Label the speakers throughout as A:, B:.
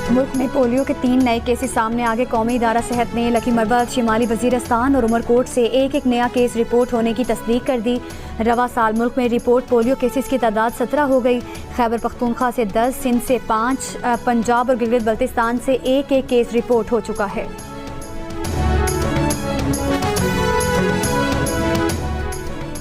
A: मुल्क में पोलियो के 3 नए केसेस सामने आगे। कौमी इदारा सेहत ने लकी मरबत, शिमाली वजीरस्तान और उमरकोट से एक एक नया केस रिपोर्ट होने की तस्दीक कर दी। रवा साल मुल्क में रिपोर्ट पोलियो केसेस की तादाद 17 हो गई। खैबर पख्तूनख्वा से 10, सिंध से 5, पंजाब और गिलगित बल्तिस्तान से एक एक केस रिपोर्ट हो चुका है।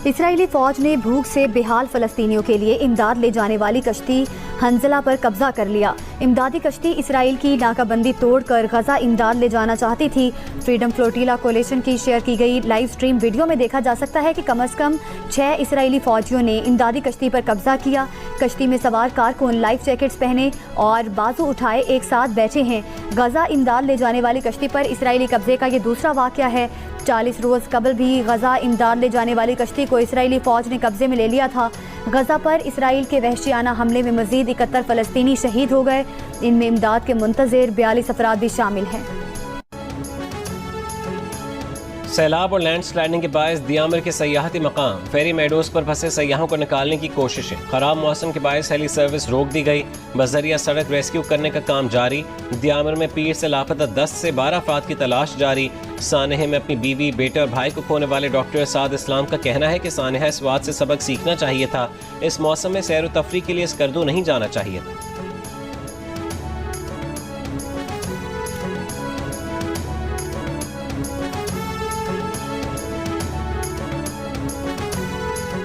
A: इसराइली फौज ने भूख से बेहाल फलस्तीनियों के लिए इमदाद ले जाने वाली कश्ती हंजला पर कब्जा कर लिया। इमदादी कश्ती इसराइल की नाकाबंदी तोड़कर गजा इमदाद ले जाना चाहती थी। फ्रीडम फ्लोटिला कोलिशन की शेयर की गई लाइव स्ट्रीम वीडियो में देखा जा सकता है कि कम से कम 6 इसराइली फौजियों ने इमदादी कश्ती पर कब्जा किया। कश्ती में सवार कारकुन लाइफ जैकेट्स पहने और बाजू उठाए एक साथ बैठे हैं। गजा इमदाद ले जाने वाली कश्ती पर इसराइली कब्जे का ये दूसरा वाक़या है। 40 रोज़ कबल भी गजा इमदाद ले जाने वाली कश्ती को इसराइली फ़ौज ने कब्जे में ले लिया था। गजा पर इसराइल के वहशियाना हमले में मज़ीद 71 फ़लस्तीनी शहीद हो गए। इनमें इमदाद के मुंतज़िर 42 अफराद भी शामिल हैं।
B: सैलाब और लैंड स्लाइडिंग के बायस दियामर के सयाहती मकाम फेरी मेडोज पर फंसे सयाहों को निकालने की कोशिशें। खराब मौसम के बायस हेली सर्विस रोक दी गई। बजरिया सड़क रेस्क्यू करने का काम जारी। दियामर में पीर से लापता 10 से 12 अफराद की तलाश जारी। सानेहा में अपनी बीवी, बेटे और भाई को खोने वाले डॉक्टर साद इस्लाम का कहना है कि सानेहा इस बात से सबक सीखना चाहिए था। इस मौसम में सैर व तफरी के लिए स्कर्दू नहीं जाना चाहिए था।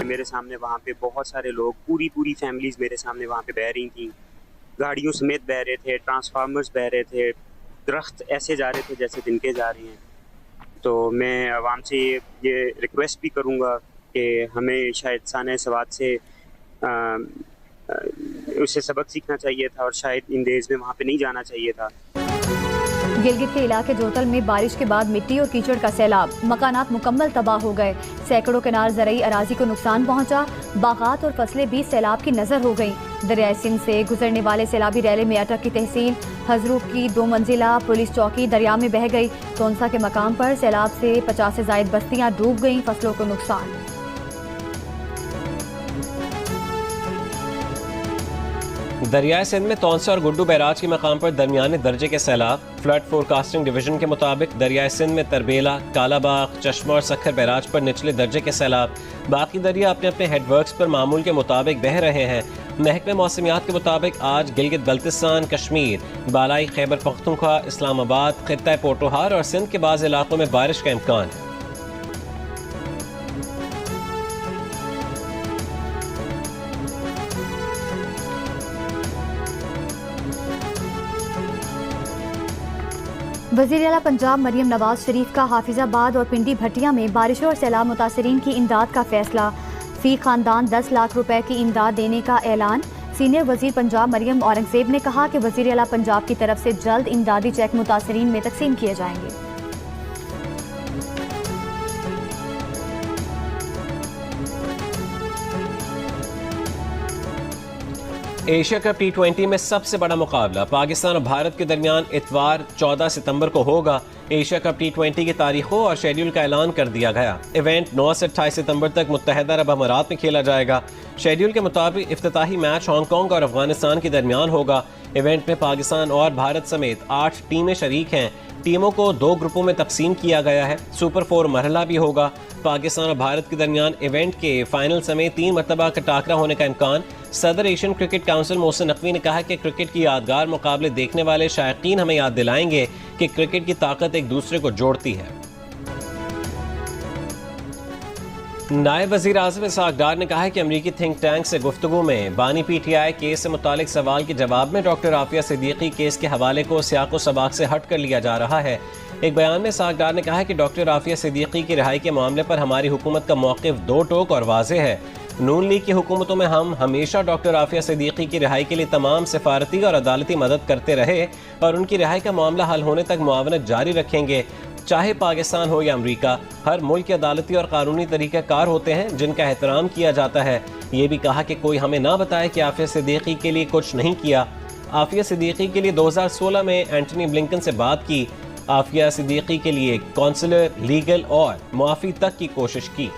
C: मेरे सामने वहाँ पे बहुत सारे लोग, पूरी फैमिलीज मेरे सामने वहाँ पे बह रही थी। गाड़ियों समेत बह रहे थे, ट्रांसफार्मर्स बह रहे थे, दरख्त ऐसे जा रहे थे जैसे तिनके जा रही हैं। तो मैं आवाम से ये रिक्वेस्ट भी करूँगा कि हमें शायद साने सवाद से उससे सबक सीखना चाहिए था और शायद इन डेज में वहाँ पे नहीं जाना चाहिए था।
A: गिलगित के इलाके जोतल में बारिश के बाद मिट्टी और कीचड़ का सैलाब। मकानात मुकम्मल तबाह हो गए। सैकड़ों केनाल ज़रई अराजी को नुकसान पहुंचा। बागात और फसलें भी सैलाब की नज़र हो गईं। दरियाए सिंध से गुजरने वाले सैलाबी रैले में अटक की तहसील हजरूफ की 2 मंजिला पुलिस चौकी दरिया में बह गई। तोनसा के मकाम पर सैलाब से 50 से ज़ायद बस्तियां डूब गईं। फसलों को नुकसान।
B: दरियाए सिंध में तौंसा और गुड्डू बैराज के मकाम पर दरमियाने दर्जे के सैलाब। फ्लड फोरकास्टिंग डिवीजन के मुताबिक दरियाए सिंध में तरबेला, कालाबाग, चश्मा और सखर बैराज पर निचले दर्जे के सैलाब। बाकी दरिया अपने अपने हेडवर्क्स पर मामूल के मुताबिक बह रहे हैं। महकमे मौसमियात के मुताबिक आज गिलगित बल्तिस्तान, कश्मीर, बालाई खैबर पख्तूनख्वा, इस्लामाबाद, खित्ता पोटोहार और सिंध के बाज़ इलाकों में बारिश का इम्कान है।
A: वज़ीर आला पंजाब मरियम नवाज शरीफ का हाफिजाबाद और पिंडी भटिया में बारिशों और सैलाब मुतासरीन की इमदाद का फैसला। फी खानदान 10 लाख रुपए की इमदाद देने का ऐलान। सीनियर वज़ीर पंजाब मरियम औरंगज़ेब ने कहा कि वज़ीर आला पंजाब की तरफ से जल्द इमदादी चेक मुतासरीन में तकसीम किए जाएंगे।
B: एशिया कप T20 में सबसे बड़ा मुकाबला पाकिस्तान और भारत के दरमियान इतवार 14 सितंबर को होगा। एशिया कप T20 की तारीखों और शेड्यूल का ऐलान कर दिया गया। इवेंट 9 से 28 सितंबर तक मुत्तहदा अरब अमारात में खेला जाएगा। शेड्यूल के मुताबिक इफ्तिताही मैच हांगकांग और अफगानिस्तान के दरमियान होगा। इवेंट में पाकिस्तान और भारत समेत 8 टीमें शरीक हैं। टीमों को 2 ग्रुपों में तकसीम किया गया है। सुपर 4 मरहला भी होगा। पाकिस्तान और भारत के दरमियान इवेंट के फाइनल समेत 3 मरतबा का टाकरा होने का इम्कान। सदर Asian cricket council Mohsin Naqvi ने कहा कि क्रिकेट की यादगार मुकाबले देखने वाले शायकीन हमें याद दिलाएंगे कि क्रिकेट की ताकत एक दूसरे को जोड़ती है। नायब वज़ीर आज़म इसहाक़ डार ने कहा है कि अमरीकी थिंक टैंक से गुफ्तगू में बानी PTI केस से मुतालिक सवाल के जवाब में डॉक्टर आफिया सिद्दीकी केस के हवाले को सियाक़ो सबाक़ से हट कर लिया जा रहा है। एक बयान में इसहाक़ डार ने कहा है कि डॉक्टर आफिया सिद्दीकी की रिहाई के मामले पर हमारी हुकूमत का मौक़िफ़ 2 टोक और वाज़ेह है। नून लीग की हुकूमतों में हम हमेशा डॉक्टर आफिया सिद्दीकी की रिहाई के लिए तमाम सिफारती और अदालती मदद करते रहे और उनकी रिहाई का मामला हल होने तक मुआवनत जारी रखेंगे। चाहे पाकिस्तान हो या अमरीका, हर मुल्क के अदालती और कानूनी तरीक़ाकार होते हैं जिनका एहतराम किया जाता है। ये भी कहा कि कोई हमें ना बताए कि आफिया सिद्दीकी के लिए कुछ नहीं किया। आफिया सिद्दीकी के लिए 2016 में एंटनी ब्लिंकन से बात की। आफिया सिद्दीकी के लिए कौंसलर, लीगल और मुआफ़ी तक की कोशिश की।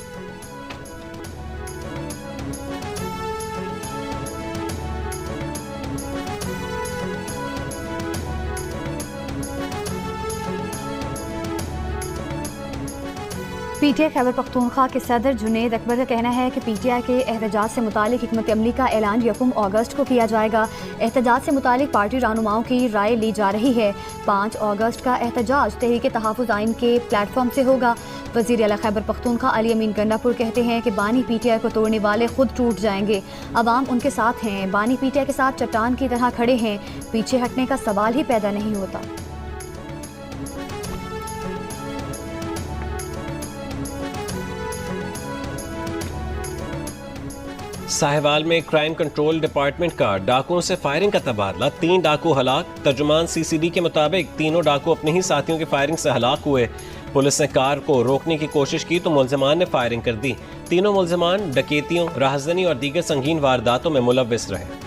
A: पीटीआई खैबर पख्तूनख्वा के सदर जुनेद अकबर का कहना है कि पीटीआई के एहतजाज से मुतालिक हिकमत अमली का ऐलान 1 अगस्त को किया जाएगा। एहतजाज से मुतालिक पार्टी रहनुमाओं की राय ली जा रही है। 5 अगस्त का एहतजाज तहरीक तहफ़्फ़ुज़ आइन के प्लेटफॉर्म से होगा। वज़ीर आला खैबर पख्तूनख्वा अली अमीन गन्नापुर कहते हैं कि बानी पीटीआई को तोड़ने वाले खुद टूट जाएंगे। अवाम उनके साथ हैं। बानी पीटीआई के साथ चट्टान की तरह खड़े हैं। पीछे हटने का सवाल ही पैदा नहीं होता।
B: साहिवाल में क्राइम कंट्रोल डिपार्टमेंट का डाकुओं से फायरिंग का तबादला, 3 डाकू हलाक। तर्जुमान सीसीडी के मुताबिक तीनों डाकू अपने ही साथियों की फायरिंग से हलाक हुए। पुलिस ने कार को रोकने की कोशिश की तो मुल्जिमान ने फायरिंग कर दी। तीनों मुल्जिमान डकैतियों, राहज़नी और दीगर संगीन वारदातों में मुलव्विस रहे।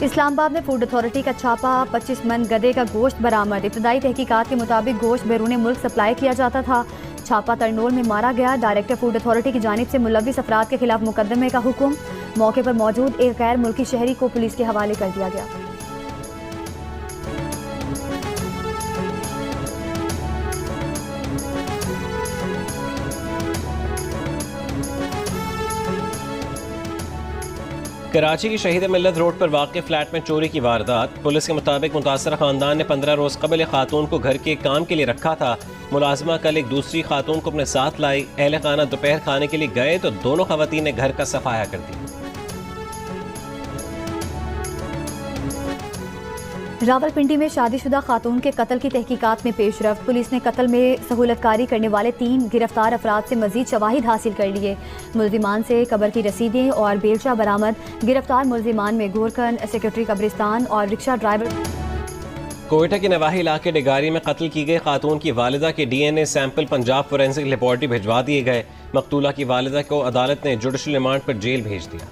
A: इस्लामाबाद में फूड अथॉरिटी का छापा, 25 मन गधे का गोश्त बरामद। इब्तदाई तहकीकात के मुताबिक गोश्त बैरून मुल्क सप्लाई किया जाता था। छापा तरनोल में मारा गया। डायरेक्टर फूड अथॉरिटी की जानिब से मुलव्विस अफराद के खिलाफ मुकदमे का हुक्म। मौके पर मौजूद एक गैर मुल्की शहरी को पुलिस के हवाले कर दिया गया।
B: कराची की शहीद मिल्लत रोड पर वाक़ फ्लैट में चोरी की वारदात। पुलिस के मुताबिक मुतासर खानदान ने 15 रोज़ कबल खातून को घर के काम के लिए रखा था। मुलाजमा कल एक दूसरी खातून को अपने साथ लाई। अहले खाना दोपहर खाने के लिए गए तो दोनों खवातीन ने घर का सफाया कर दिया।
A: रावलपिंडी में शादीशुदा खातून के कत्ल की तहकीकात में पेशरफ्त। पुलिस ने कत्ल में सहूलतकारी करने वाले 3 गिरफ्तार अफराद से मजीद शवाहिद हासिल कर लिए। मुल्जिमान से कब्र की रसीदें और बेलचा बरामद। गिरफ्तार मुल्जिमान में गोरखन, सेक्रेटरी कब्रिस्तान और रिक्शा ड्राइवर।
B: कोयटा के नवाही इलाके डिगारी में कत्ल की गई खातून की वालिदा के DNA sample Punjab forensic laboratory भिजवा दिए गए। मकतूला की वालिदा को अदालत ने जुडिशल रिमांड पर जेल भेज दिया।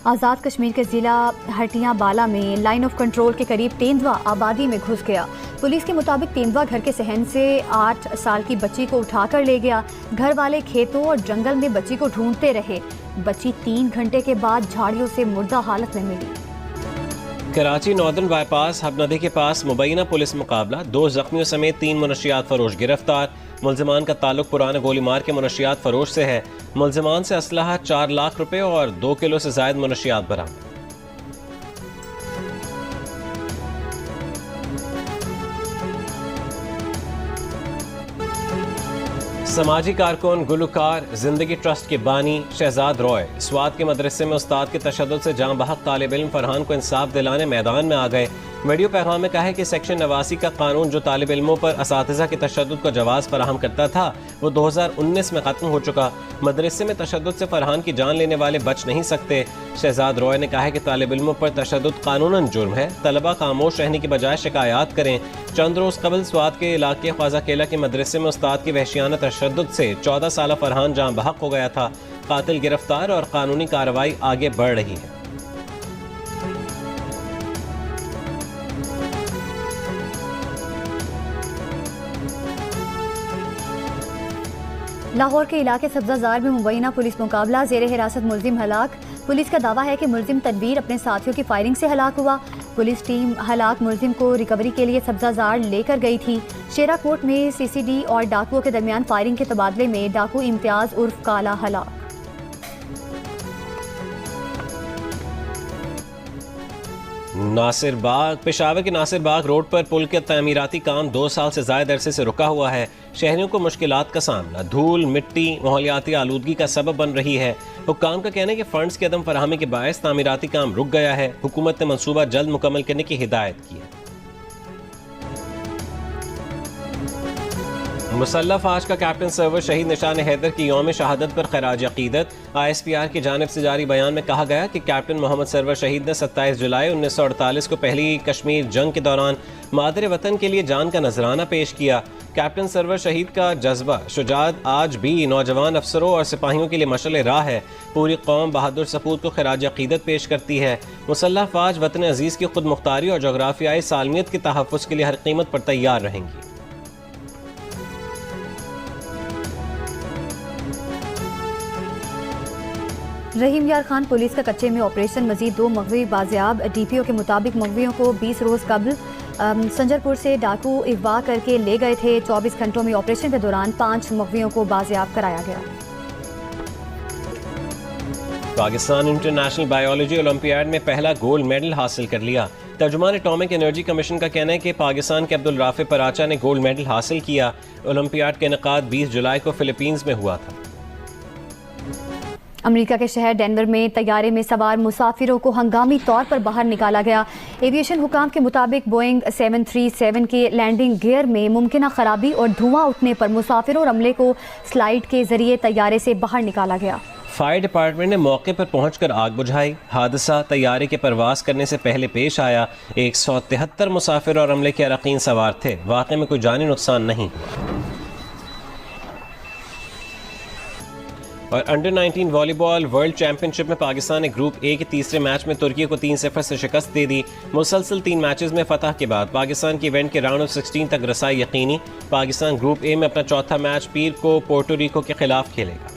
A: आज़ाद कश्मीर के ज़िला हटियां बाला में लाइन ऑफ कंट्रोल के करीब तेंदुआ आबादी में घुस गया। पुलिस के मुताबिक तेंदुआ घर के सहन से 8 साल की बच्ची को उठाकर ले गया। घर वाले खेतों और जंगल में बच्ची को ढूंढते रहे। बच्ची 3 घंटे के बाद झाड़ियों से मुर्दा हालत में मिली।
B: कराची नॉर्दर्न बाईपास हब नदी के पास मुबैना पुलिस मुकाबला, 2 जख्मियों समेत 3 मुनशियात फरोश गिरफ्तार। मुल्जिमान का ताल्लुक पुराने गोलीमार के मुनशियात फरोश से है। मुल्जिमान से असलहा 4 लाख रुपए और 2 किलो से जायद मुनशियात बरामद। समाजी कारकुन, गुलकार, जिंदगी ट्रस्ट के बानी शहजाद रॉय स्वात के मदरसे में उस्ताद के तशद्दुद से जाँ बहक तालिब इल्म फरहान को इंसाफ दिलाने मैदान में आ गए। वीडियो पैगाम में कहा है कि सेक्शन 89 का कानून जो तालिब इल्मों पर असातिज़ा के तशद्दुद को जवाज़ फराहम करता था वो 2019 में ख़त्म हो चुका। मदरसे में तशद्दुद से फरहान की जान लेने वाले बच नहीं सकते। शहजाद रॉय ने कहा है कि तालिब इल्मों पर तशद्दुद कानूनन जुर्म है। तलबा खामोश रहने की बजाय शिकायत करें। चंद रोज़ कबल स्वात के इलाके ख्वाजा केला के मदरसे में उस्ताद की वहशियाना तशद्दुद से 14 साल फरहान जाँ बहक हो गया था। कातिल गिरफ्तार और कानूनी कार्रवाई आगे बढ़ रही है।
A: लाहौर के इलाके सब्जाजार में मुबैना पुलिस मुकाबला, जेर हिरासत मुल्जिम हलाक। पुलिस का दावा है कि मुल्जिम तनवीर अपने साथियों की फायरिंग से हलाक हुआ। पुलिस टीम हलाक मुल्जिम को रिकवरी के लिए सब्जाजार लेकर गई थी। शेराकोट में सीसीडी और डाकुओं के दरमियान फायरिंग के तबादले में डाकू इम्तियाज उर्फ काला हलाक।
B: नासिर बाग, पेशावर के नासिर बाग रोड पर पुल के तामीराती काम 2 साल से ज़्यादा अरसे से रुका हुआ है। शहरियों को मुश्किलात का सामना, धूल, मिट्टी, माहौलियाती आलूदगी का सबब बन रही है। हुक्काम का कहना है कि फंड्स की अदम फराहमी के बायस तामीराती काम रुक गया है। हुकूमत ने मंसूबा जल्द मुकम्मल करने की हिदायत की है। मुसल्लह फ़ौज का कैप्टन सर्वर शहीद निशान हैदर की यौम शहादत पर खराज अकीदत। ISPR की जानिब से जारी बयान में कहा गया कि कैप्टन मोहम्मद सर्वर शहीद ने 27 जुलाई 1948 को पहली कश्मीर जंग के दौरान मादर वतन के लिए जान का नजराना पेश किया। कैप्टन सर्वर शहीद का जज्बा शुजात आज भी नौजवान अफसरों और सिपाहियों के लिए मशअल राह है। पूरी कौम बहादुर सपूत को खराज अकीदत पेश करती है। मुसल्लह फ़ौज वतन अजीज़ की खुद मुख्तारी और जोग्राफियाई सालमियत के तहफ़्फ़ुज़ के लिए हर कीमत पर तैयार रहेंगी।
A: रहीम यार खान पुलिस का कच्चे में ऑपरेशन, मजीद 2 मगवी बाजियाब। डीपीओ के मुताबिक मगवियों को 20 रोज़ कबल संजरपुर से डाकू अगवा करके ले गए थे। 24 घंटों में ऑपरेशन के दौरान 5 मगवियों को बाजियाब कराया गया।
B: पाकिस्तान इंटरनेशनल बायोलॉजी ओलंपियाड में पहला गोल्ड मेडल हासिल कर लिया। तर्जुमान एटॉमिक एनर्जी कमीशन का कहना है कि पाकिस्तान के अब्दुल राफे पराचा ने गोल्ड मेडल हासिल किया। ओलंपियाड का इनेकाद 20 जुलाई को फिलीपींस में हुआ था।
A: अमेरिका के शहर डेनवर में तैयारे में सवार मुसाफिरों को हंगामी तौर पर बाहर निकाला गया। एविएशन हुकाम के मुताबिक बोइंग 737 के लैंडिंग गियर में मुमकिन खराबी और धुआं उठने पर मुसाफिरों और अमले को स्लाइड के जरिए तैयारे से बाहर निकाला गया।
B: फायर डिपार्टमेंट ने मौके पर पहुंचकर आग बुझाई। हादसा तैयारे के परवास करने से पहले पेश आया। 173 मुसाफिर और अमले के अरकान सवार थे। वाक़े में कोई जानी नुकसान नहीं। और अंडर 19 वॉलीबॉल वर्ल्ड चैंपियनशिप में पाकिस्तान ने ग्रुप ए के तीसरे मैच में तुर्की को 3-0 से शिकस्त दे दी। मुसलसल 3 मैचेस में फतह के बाद पाकिस्तान की इवेंट के राउंड ऑफ 16 तक रसाई यकीनी। पाकिस्तान ग्रुप ए में अपना चौथा मैच पीर को पोर्टो रिको के खिलाफ खेलेगा।